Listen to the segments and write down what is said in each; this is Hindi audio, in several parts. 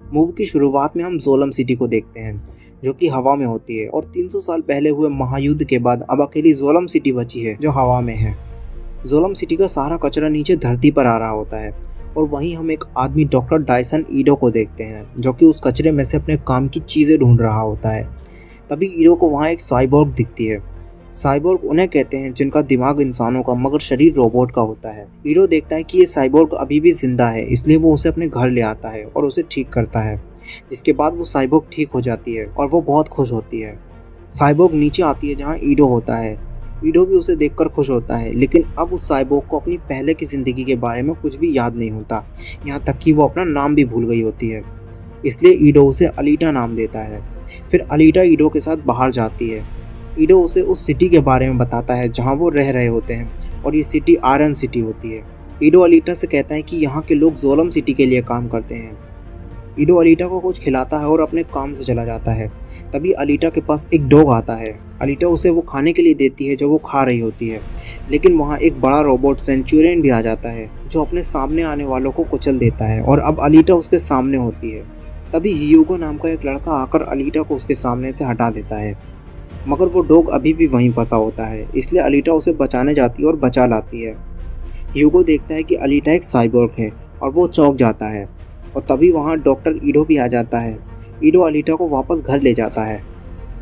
मूवी की शुरुआत में हम जोलम सिटी को देखते हैं जो कि हवा में होती है और 300 साल पहले हुए महायुद्ध के बाद अब अकेली जोलम सिटी बची है जो हवा में है। जोलम सिटी का सारा कचरा नीचे धरती पर आ रहा होता है और वहीं हम एक आदमी डॉक्टर डायसन ईडो को देखते हैं जो कि उस कचरे में से अपने काम की चीज़ें ढूंढ रहा होता है। तभी ईडो को वहाँ एक साइबोर्ग दिखती है। साइबोर्ग उन्हें कहते हैं जिनका दिमाग इंसानों का मगर शरीर रोबोट का होता है। ईडो देखता है कि ये साइबोर्ग अभी भी जिंदा है, इसलिए वो उसे अपने घर ले आता है और उसे ठीक करता है, जिसके बाद वो साइबोर्ग ठीक हो जाती है और वो बहुत खुश होती है। साइबोर्ग नीचे आती है जहाँ ईडो होता है। ईडो भी उसे देखकर खुश होता है, लेकिन अब उस साइबोर्ग को अपनी पहले की ज़िंदगी के बारे में कुछ भी याद नहीं होता, यहाँ तक कि वो अपना नाम भी भूल गई होती है। इसलिए ईडो उसे अलीटा नाम देता है। फिर अलीटा ईडो के साथ बाहर जाती है। ईडो उसे उस सिटी के बारे में बताता है जहाँ वो रह रहे होते हैं और ये सिटी आयरन सिटी होती है। ईडो अलीटा से कहता है कि यहाँ के लोग जोलम सिटी के लिए काम करते हैं। ईडो अलीटा को कुछ खिलाता है और अपने काम से चला जाता है। तभी अलीटा के पास एक डॉग आता है। अलीटा उसे वो खाने के लिए देती है जो वो खा रही होती है, लेकिन वहाँ एक बड़ा रोबोट सेंचुरियन भी आ जाता है जो अपने सामने आने वालों को कुचल देता है और अब अलीटा उसके सामने होती है। तभी ह्यूगो नाम का एक लड़का आकर अलीटा को उसके सामने से हटा देता है, मगर वो डॉग अभी भी वहीं फंसा होता है, इसलिए अलीटा उसे बचाने जाती है और बचा लाती है। ह्यूगो देखता है कि अलीटा एक साइबोर्ग है और वो चौंक जाता है और तभी वहाँ डॉक्टर ईडो भी आ जाता है। ईडो अलीटा को वापस घर ले जाता है।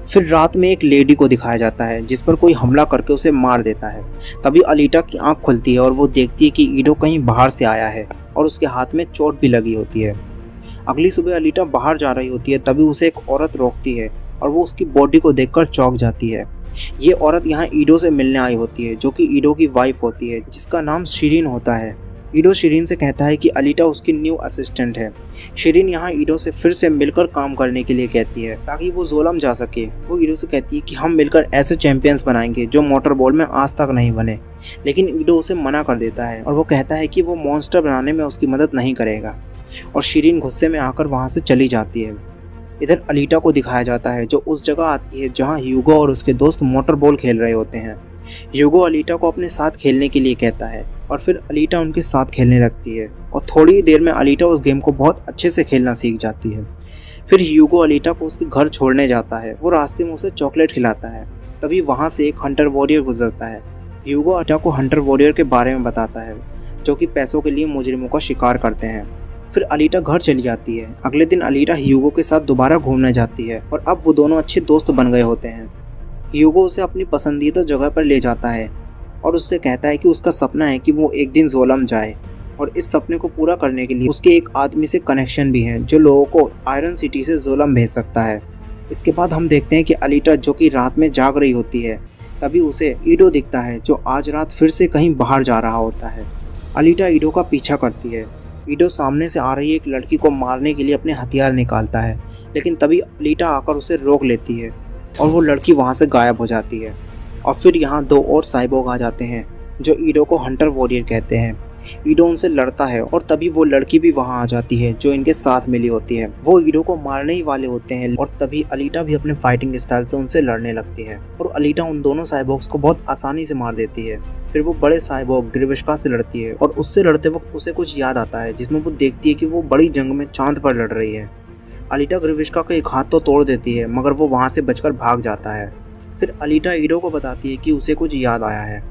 फिर रात में एक लेडी को दिखाया जाता है जिस पर कोई हमला करके उसे मार देता है। तभी अलीटा की आंख खुलती है और वो देखती है कि ईडो कहीं बाहर से आया है और उसके हाथ में चोट भी लगी होती है। अगली सुबह अलीटा बाहर जा रही होती है, तभी उसे एक औरत रोकती है और वो उसकी बॉडी को देखकर चौंक जाती है। ये औरत यहाँ ईडो से मिलने आई होती है जो कि ईडो की वाइफ होती है, जिसका नाम शिरीन होता है। ईडो शिरीन से कहता है कि अलीटा उसकी न्यू असिस्टेंट है। शिरीन यहाँ ईडो से फिर से मिलकर काम करने के लिए कहती है ताकि वो जोलम जा सके। वो ईडो से कहती है कि हम मिलकर ऐसे चैंपियंस बनाएंगे जो मोटर बॉल में आज तक नहीं बने, लेकिन ईडो उसे मना कर देता है और वो कहता है कि वो मॉन्स्टर बनाने में उसकी मदद नहीं करेगा और शिरीन गुस्से में आकर वहाँ से चली जाती है। इधर अलीटा को दिखाया जाता है जो उस जगह आती है जहाँ ह्यूगो और उसके दोस्त मोटर बॉल खेल रहे होते हैं। ह्यूगो अलीटा को अपने साथ खेलने के लिए कहता है और फिर अलीटा उनके साथ खेलने लगती है और थोड़ी ही देर में अलीटा उस गेम को बहुत अच्छे से खेलना सीख जाती है। फिर ह्यूगो अलीटा को उसके घर छोड़ने जाता है। वो रास्ते में उसे चॉकलेट खिलाता है। तभी वहाँ से एक हंटर वॉरियर गुजरता है। ह्यूगो अलीटा को हंटर वॉरियर के बारे में बताता है जो कि पैसों के लिए मुजरिमों का शिकार करते हैं। फिर अलीटा घर चली जाती है। अगले दिन अलीटा ह्यूगो के साथ दोबारा घूमने जाती है और अब वो दोनों अच्छे दोस्त बन गए होते हैं। ह्यूगो उसे अपनी पसंदीदा जगह पर ले जाता है और उससे कहता है कि उसका सपना है कि वो एक दिन जोलम जाए और इस सपने को पूरा करने के लिए उसके एक आदमी से कनेक्शन भी है जो लोगों को आयरन सिटी से जोलम भेज सकता है। इसके बाद हम देखते हैं कि अलीटा जो कि रात में जाग रही होती है, तभी उसे ईडो दिखता है जो आज रात फिर से कहीं बाहर जा रहा होता है। अलीटा ईडो का पीछा करती है। ईडो सामने से आ रही एक लड़की को मारने के लिए अपने हथियार निकालता है, लेकिन तभी अलीटा आकर उसे रोक लेती है और वो लड़की वहाँ से गायब हो जाती है। और फिर यहाँ दो और साइबोर्ग आ जाते हैं जो ईडो को हंटर वॉरियर कहते हैं। ईडो उनसे लड़ता है और तभी वो लड़की भी वहाँ आ जाती है जो इनके साथ मिली होती है। वो ईडो को मारने ही वाले होते हैं और तभी अलीटा भी अपने फाइटिंग स्टाइल से उनसे लड़ने लगती है और अलीटा उन दोनों साइबोर्ग्स को बहुत आसानी से मार देती है। फिर वो बड़े साइबोर्ग ग्रिविश्का से लड़ती है और उससे लड़ते वक्त उसे कुछ याद आता है जिसमें वो देखती है कि वो बड़ी जंग में चांद पर लड़ रही है। अलीटा ग्रिविश्का का एक हाथ तो तोड़ देती है, मगर वो वहाँ से बचकर भाग जाता है। फिर अलीटा ईडो को बताती है कि उसे कुछ याद आया है।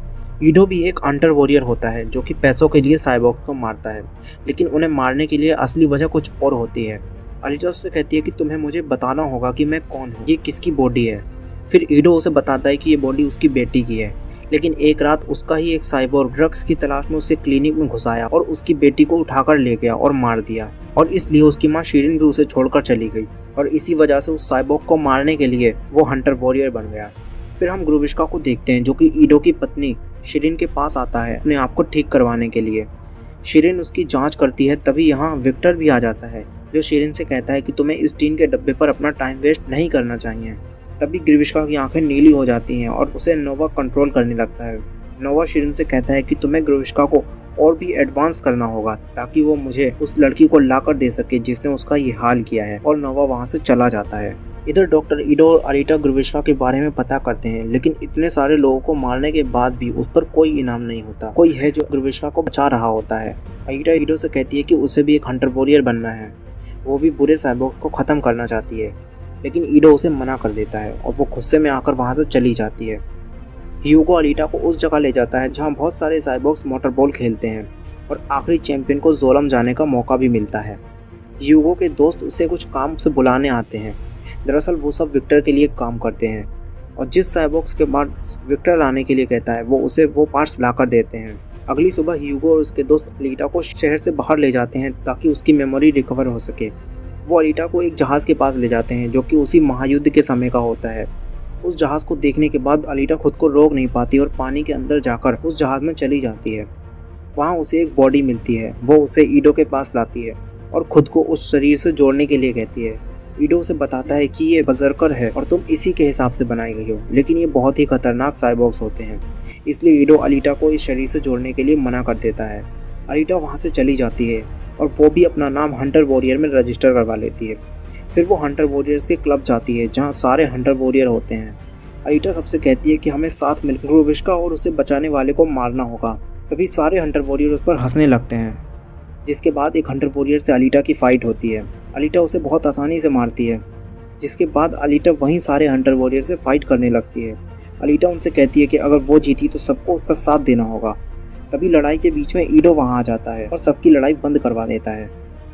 ईडो भी एक हंटर वॉरियर होता है जो कि पैसों के लिए साइबोर्ग को मारता है, लेकिन उन्हें मारने के लिए असली वजह कुछ और होती है। अलीटा उससे कहती है कि तुम्हें मुझे बताना होगा कि मैं कौन हूँ, ये किसकी बॉडी है। फिर ईडो उसे बताता है कि ये बॉडी उसकी बेटी की है, लेकिन एक रात उसका ही एक साइबोर्ग ड्रग्स की तलाश में उसे क्लिनिक में घुसाया और उसकी बेटी को उठाकर ले गया और मार दिया, और इसलिए उसकी माँ शिरीन भी उसे छोड़कर चली गई और इसी वजह से उस साइबोर्ग को मारने के लिए वो हंटर वॉरियर बन गया। फिर हम ग्रिविश्का को देखते हैं जो कि ईडो की पत्नी शिरीन के पास आता है अपने आप को ठीक करवाने के लिए। शिरीन उसकी जांच करती है। तभी यहाँ विक्टर भी आ जाता है जो शिरीन से कहता है कि तुम्हें इस टीन के डब्बे पर अपना टाइम वेस्ट नहीं करना चाहिए। तभी ग्रिविश्का की आंखें नीली हो जाती हैं और उसे नोवा कंट्रोल करने लगता है। नोवा शिरीन से कहता है कि तुम्हें ग्रिविश्का को और भी एडवांस करना होगा ताकि वो मुझे उस लड़की को लाकर दे सके जिसने उसका ये हाल किया है, और नोवा वहाँ से चला जाता है। इधर डॉक्टर ईडो और अलीटा ग्रिविश्का के बारे में पता करते हैं, लेकिन इतने सारे लोगों को मारने के बाद भी उस पर कोई इनाम नहीं होता। कोई है जो ग्रिविश्का को बचा रहा होता है। अलीटा ईडो से कहती है कि उसे भी एक हंटर वॉरियर बनना है। वो भी बुरे साइबॉर्ग्स को ख़त्म करना चाहती है, लेकिन ईडो उसे मना कर देता है और वो गुस्से में आकर वहाँ से चली जाती है। ह्यूगो अलीटा को उस जगह ले जाता है जहाँ बहुत सारे साइबॉर्ग्स मोटरबॉल खेलते हैं और आखिरी चैंपियन को जोलम जाने का मौका भी मिलता है। ह्यूगो के दोस्त उसे कुछ काम से बुलाने आते हैं। दरअसल वो सब विक्टर के लिए काम करते हैं और जिस साइबॉर्ग्स के पार्ट्स विक्टर लाने के लिए कहता है वो उसे वो पार्ट्स लाकर देते हैं। अगली सुबह ह्यूगो और उसके दोस्त अलीटा को शहर से बाहर ले जाते हैं ताकि उसकी मेमोरी रिकवर हो सके। वो अलीटा को एक जहाज़ के पास ले जाते हैं जो कि उसी महायुद्ध के समय का होता है। उस जहाज़ को देखने के बाद अलीटा खुद को रोक नहीं पाती और पानी के अंदर जाकर उस जहाज़ में चली जाती है। वहाँ उसे एक बॉडी मिलती है। वो उसे ईडो के पास लाती है और खुद को उस शरीर से जोड़ने के लिए कहती है। ईडो उसे बताता है कि ये बजरकर है और तुम इसी के हिसाब से बनाई गई हो, लेकिन ये बहुत ही खतरनाक साइबॉर्ग्स होते हैं, इसलिए ईडो अलीटा को इस शरीर से जोड़ने के लिए मना कर देता है। अलीटा वहाँ से चली जाती है और वो भी अपना नाम हंटर वॉरियर में रजिस्टर करवा लेती है। फिर वो हंटर वॉरियर्स के क्लब जाती है जहाँ सारे हंटर वॉरियर होते हैं। अलीटा सबसे कहती है कि हमें साथ मिलकर ग्रोविश्का और उसे बचाने वाले को मारना होगा। तभी सारे हंटर वॉरियर उस पर हंसने लगते हैं, जिसके बाद एक हंटर वॉरियर से अलीटा की फाइट होती है। अलीटा उसे बहुत आसानी से मारती है, जिसके बाद अलीटा वहीं सारे हंटर वॉरियर से फाइट करने लगती है। अलीटा उनसे कहती है कि अगर वो जीती तो सबको उसका साथ देना होगा। तभी लड़ाई के बीच में ईडो वहाँ आ जाता है और सबकी लड़ाई बंद करवा देता है।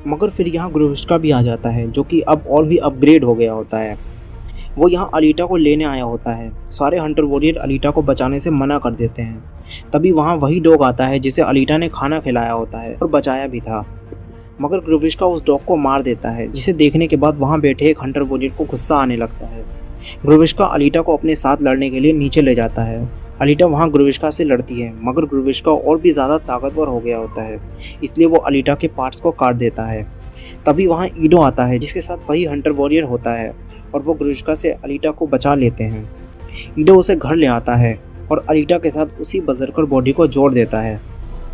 मगर फिर यहाँ ग्रोविश्का भी आ जाता है जो कि अब और भी अपग्रेड हो गया होता है। वो यहाँ अलीटा को लेने आया होता है। सारे हंटर वॉरियर अलीटा को बचाने से मना कर देते हैं। तभी वहाँ वही डॉग आता है जिसे अलीटा ने खाना खिलाया होता है और बचाया भी था, मगर ग्रोविश्का उस डॉग को मार देता है, जिसे देखने के बाद वहाँ बैठे एक हंटर वॉरियर को गुस्सा आने लगता है। ग्रोविश्का अलीटा को अपने साथ लड़ने के लिए नीचे ले जाता है। अलीटा वहाँ ग्रोविश्का से लड़ती है, मगर ग्रोविश्का और भी ज़्यादा ताकतवर हो गया होता है, इसलिए वो अलीटा के पार्ट्स को काट देता है। तभी वहाँ ईडो आता है जिसके साथ वही हंटर वॉरियर होता है और वो ग्रोविश्का से अलीटा को बचा लेते हैं। ईडो उसे घर ले आता है और अलीटा के साथ उसी बजरकर बॉडी को जोड़ देता है,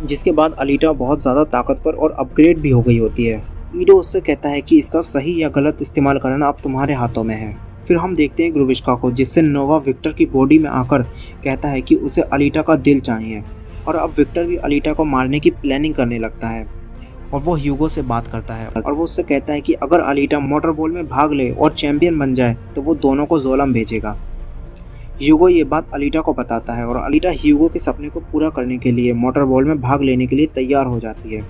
जिसके बाद अलीटा बहुत ज़्यादा ताकतवर और अपग्रेड भी हो गई होती है। ईडो उससे कहता है कि इसका सही या गलत इस्तेमाल करना अब तुम्हारे हाथों में है। फिर हम देखते हैं ग्रोविश्का को, जिससे नोवा विक्टर की बॉडी में आकर कहता है कि उसे अलीटा का दिल चाहिए, और अब विक्टर भी अलीटा को मारने की प्लानिंग करने लगता है। और वो ह्यूगो से बात करता है और वो उससे कहता है कि अगर अलीटा मोटरबॉल में भाग ले और चैंपियन बन जाए तो वो दोनों को जोलम भेजेगा। ह्यूगो ये बात अलीटा को बताता है और अलीटा ह्यूगो के सपने को पूरा करने के लिए मोटरबॉल में भाग लेने के लिए तैयार हो जाती है।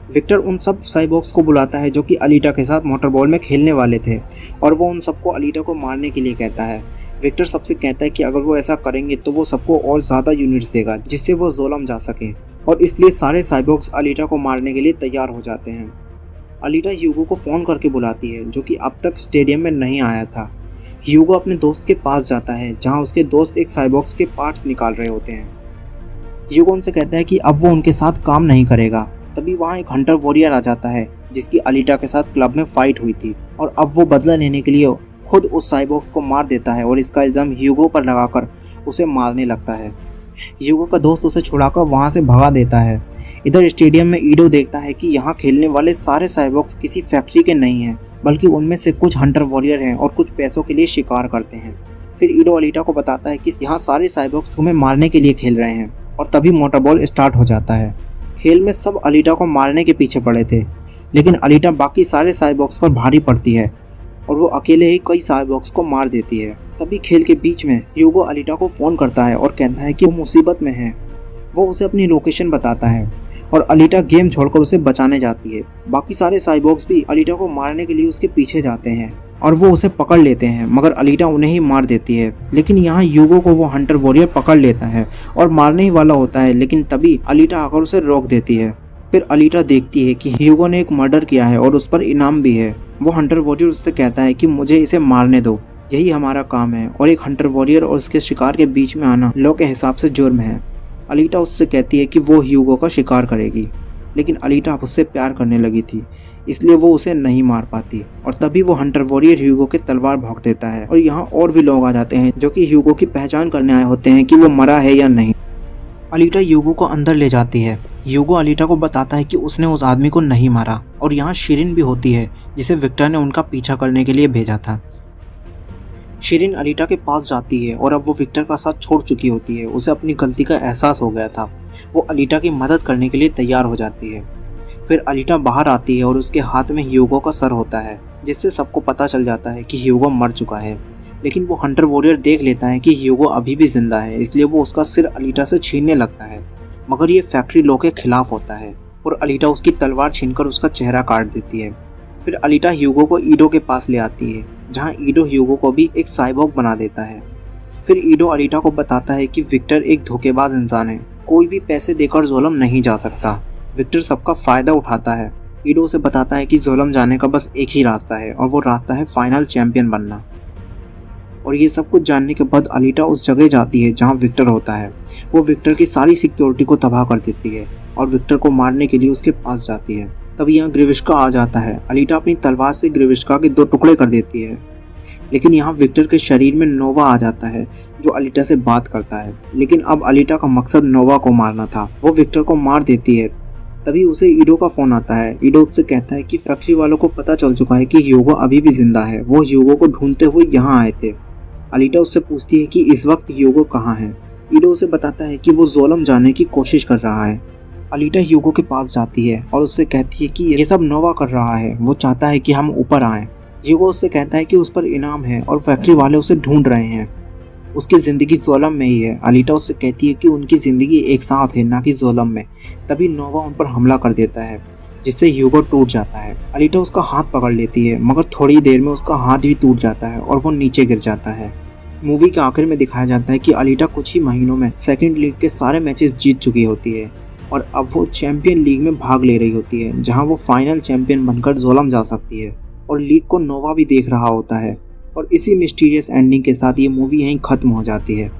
विक्टर उन सब साइबॉर्ग्स को बुलाता है जो कि अलीटा के साथ मोटरबॉल में खेलने वाले थे, और वो उन सबको अलीटा को मारने के लिए कहता है। विक्टर सबसे कहता है कि अगर वो ऐसा करेंगे तो वो सबको और ज़्यादा यूनिट्स देगा जिससे वो जोलम जा सके, और इसलिए सारे साइबॉर्ग्स अलीटा को मारने के लिए तैयार हो जाते हैं। अलीटा ह्यूगो को फ़ोन करके बुलाती है जो कि अब तक स्टेडियम में नहीं आया था। ह्यूगो अपने दोस्त के पास जाता है जहां उसके दोस्त एक साइबॉर्ग्स के पार्ट्स निकाल रहे होते हैं। ह्यूगो उनसे कहता है कि अब वो उनके साथ काम नहीं करेगा। तभी वहाँ एक हंटर वॉरियर आ जाता है जिसकी अलीटा के साथ क्लब में फाइट हुई थी, और अब वो बदला लेने के लिए खुद उस साइबॉर्ग को मार देता है और इसका इल्ज़ाम ह्यूगो पर लगाकर उसे मारने लगता है। ह्यूगो का दोस्त उसे छुड़ाकर वहाँ से भगा देता है। इधर स्टेडियम में ईडो देखता है कि यहाँ खेलने वाले सारे साइबॉर्ग्स किसी फैक्ट्री के नहीं हैं, बल्कि उनमें से कुछ हंटर वॉरियर हैं और कुछ पैसों के लिए शिकार करते हैं। फिर ईडो अलीटा को बताता है कि यहाँ सारे साइबॉर्ग्स तुम्हें मारने के लिए खेल रहे हैं, और तभी मोटरबॉल स्टार्ट हो जाता है। खेल में सब अलीटा को मारने के पीछे पड़े थे, लेकिन अलीटा बाकी सारे साइबॉर्ग्स पर भारी पड़ती है और वो अकेले ही कई साइबॉर्ग्स को मार देती है। तभी खेल के बीच में ह्यूगो अलीटा को फ़ोन करता है और कहता है कि वो मुसीबत में है। वो उसे अपनी लोकेशन बताता है और अलीटा गेम छोड़कर उसे बचाने जाती है। बाकी सारे साइबॉर्ग्स भी अलीटा को मारने के लिए उसके पीछे जाते हैं और वो उसे पकड़ लेते हैं, मगर अलीटा उन्हें ही मार देती है। लेकिन यहाँ ह्यूगो को वो हंटर वॉरियर पकड़ लेता है और मारने ही वाला होता है, लेकिन तभी अलीटा आकर उसे रोक देती है। फिर अलीटा देखती है कि ह्यूगो ने एक मर्डर किया है और उस पर इनाम भी है। वो हंटर वॉरियर उससे कहता है कि मुझे इसे मारने दो, यही हमारा काम है, और एक हंटर वॉरियर और उसके शिकार के बीच में आना लॉ के हिसाब से जुर्म है। अलीटा उससे कहती है कि वो ह्यूगो का शिकार करेगी, लेकिन अलीटा उससे प्यार करने लगी थी, इसलिए वो उसे नहीं मार पाती। और तभी वो हंटर वॉरियर ह्यूगो के तलवार भोंक देता है और यहाँ और भी लोग आ जाते हैं जो कि ह्यूगो की पहचान करने आए होते हैं कि वो मरा है या नहीं। अलीटा ह्यूगो को अंदर ले जाती है। ह्यूगो अलीटा को बताता है कि उसने उस आदमी को नहीं मारा, और यहाँ शिरीन भी होती है जिसे विक्टर ने उनका पीछा करने के लिए भेजा था। शिरीन अलीटा के पास जाती है और अब वो विक्टर का साथ छोड़ चुकी होती है। उसे अपनी गलती का एहसास हो गया था। वो अलीटा की मदद करने के लिए तैयार हो जाती है। फिर अलीटा बाहर आती है और उसके हाथ में ह्यूगो का सर होता है, जिससे सबको पता चल जाता है कि ह्यूगो मर चुका है। लेकिन वो हंटर वॉरियर देख लेता है कि ह्यूगो अभी भी जिंदा है, इसलिए वो उसका सिर अलीटा से छीनने लगता है। मगर ये फैक्ट्री लॉ के खिलाफ होता है और अलीटा उसकी तलवार छीनकर उसका चेहरा काट देती है। फिर अलीटा ह्यूगो को ईडो के पास ले आती है, जहाँ ईडो ह्यूगो को भी एक साइबॉर्ग बना देता है। फिर ईडो अलीटा को बताता है कि विक्टर एक धोखेबाज इंसान है, कोई भी पैसे देकर जोलम नहीं जा सकता। विक्टर सबका फायदा उठाता है। ईडो उसे बताता है कि जोलम जाने का बस एक ही रास्ता है और वो रास्ता है फाइनल चैंपियन बनना। और ये सब कुछ जानने के बाद अलीटा उस जगह जाती है जहाँ विक्टर होता है। वो विक्टर की सारी सिक्योरिटी को तबाह कर देती है और विक्टर को मारने के लिए उसके पास जाती है। तभी यहाँ ग्रेविस्का आ जाता है। अलीटा अपनी तलवार से ग्रेविस्का के 2 टुकड़े कर देती है। लेकिन यहाँ विक्टर के शरीर में नोवा आ जाता है, जो अलीटा से बात करता है। लेकिन अब अलीटा का मकसद नोवा को मारना था। वो विक्टर को मार देती है। तभी उसे ईडो का फोन आता है। ईडो उससे कहता है कि फैक्ट्री वालों को पता चल चुका है कि ह्यूगो अभी भी जिंदा है। वो ह्यूगो को ढूंढते हुए यहाँ आए थे। अलीटा उससे पूछती है कि इस वक्त ह्यूगो कहाँ है। ईडो उसे बताता है कि वो जोलम जाने की कोशिश कर रहा है। अलीटा ह्यूगो के पास जाती है और उससे कहती है कि ये सब नोवा कर रहा है, वो चाहता है कि हम ऊपर आएं। ह्यूगो उससे कहता है कि उस पर इनाम है और फैक्ट्री वाले उसे ढूंढ रहे हैं। उसकी ज़िंदगी जोलम में ही है। अलीटा उससे कहती है कि उनकी ज़िंदगी एक साथ है, ना कि जोलम में। तभी नोवा उन पर हमला कर देता है, जिससे ह्यूगो टूट जाता है। अलीटा उसका हाथ पकड़ लेती है, मगर थोड़ी देर में उसका हाथ भी टूट जाता है और वो नीचे गिर जाता है। मूवी के आखिर में दिखाया जाता है कि अलीटा कुछ ही महीनों में सेकंड लीग के सारे मैचेस जीत चुकी होती है और अब वो चैंपियन लीग में भाग ले रही होती है, जहां वो फाइनल चैंपियन बनकर जोलम जा सकती है। और लीग को नोवा भी देख रहा होता है। और इसी मिस्टीरियस एंडिंग के साथ ये मूवी यहीं ख़त्म हो जाती है।